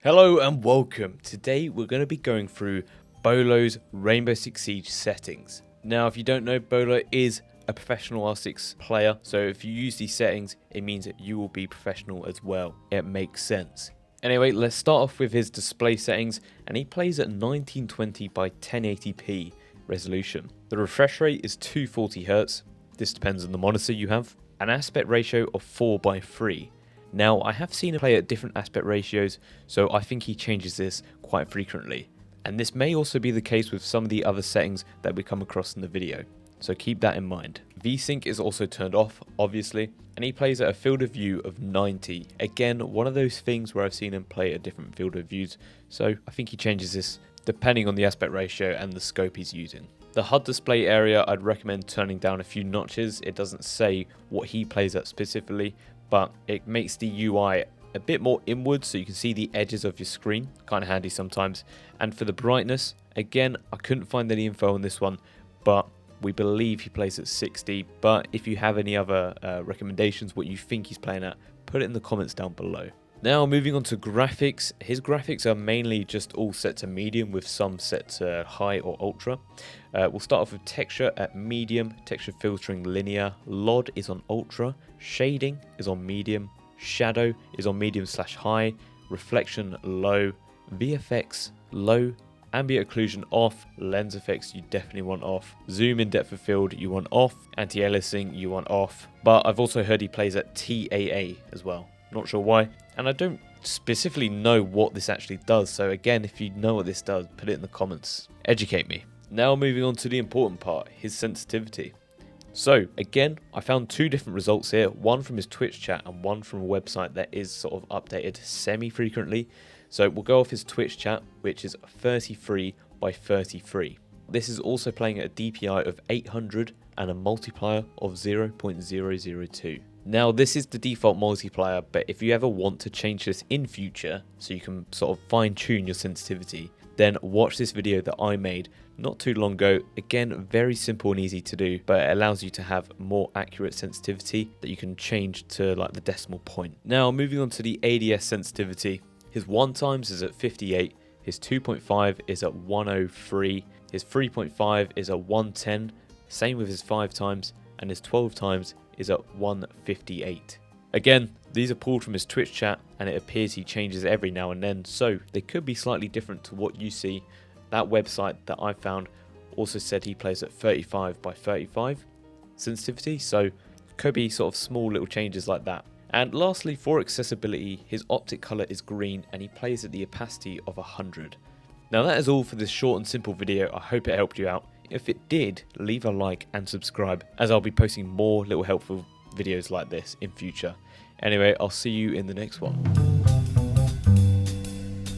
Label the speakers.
Speaker 1: Hello and welcome. Today we're going to be going through Beaulo's Rainbow Six Siege settings. Now if you don't know, Beaulo is a professional R6 player, so if you use these settings it means that you will be professional as well. It makes sense. Anyway, let's start off with his display settings, and he plays at 1920 by 1080p resolution. The refresh rate is 240Hz, this depends on the monitor you have, an aspect ratio of 4:3. Now, I have seen him play at different aspect ratios, so I think he changes this quite frequently. And this may also be the case with some of the other settings that we come across in the video, so keep that in mind. VSync is also turned off, obviously, and he plays at a field of view of 90. Again, one of those things where I've seen him play at different field of views, so I think he changes this depending on the aspect ratio and the scope he's using. The HUD display area, I'd recommend turning down a few notches. It doesn't say what he plays at specifically, but it makes the UI a bit more inward so you can see the edges of your screen. Kind of handy sometimes. And for the brightness, again, I couldn't find any info on this one, but we believe he plays at 60. But if you have any other recommendations, what you think he's playing at, put it in the comments down below. Now moving on to graphics, his graphics are mainly just all set to medium with some set to high or ultra. We'll start off with texture at medium, texture filtering linear, LOD is on ultra, shading is on medium, shadow is on medium/high, reflection low, VFX low, ambient occlusion off, lens effects you definitely want off, zoom in depth of field you want off, anti-aliasing you want off, but I've also heard he plays at TAA as well. Not sure why, and I don't specifically know what this actually does, so again, if you know what this does, put it in the comments. Educate me. Now moving on to the important part, his sensitivity. So again, I found two different results here, one from his Twitch chat and one from a website that is sort of updated semi-frequently. So we'll go off his Twitch chat, which is 33 by 33. This is also playing at a DPI of 800 and a multiplier of 0.002. Now this is the default multiplier, but if you ever want to change this in future so you can sort of fine tune your sensitivity, then watch this video that I made not too long ago. Again, very simple and easy to do, but it allows you to have more accurate sensitivity that you can change to like the decimal point. Now moving on to the ADS sensitivity, his 1x is at 58, his 2.5 is at 103, his 3.5 is at 110, same with his 5x, and his 12x is at 158. Again, these are pulled from his Twitch chat, and it appears he changes every now and then, so they could be slightly different to what you see. That website that I found also said he plays at 35 by 35 sensitivity, so could be sort of small little changes like that. And lastly, for accessibility, his optic color is green and he plays at the opacity of 100. Now that is all for this short and simple video. I hope it helped you out. If it did, leave a like and subscribe, as I'll be posting more little helpful videos like this in future. Anyway, I'll see you in the next one.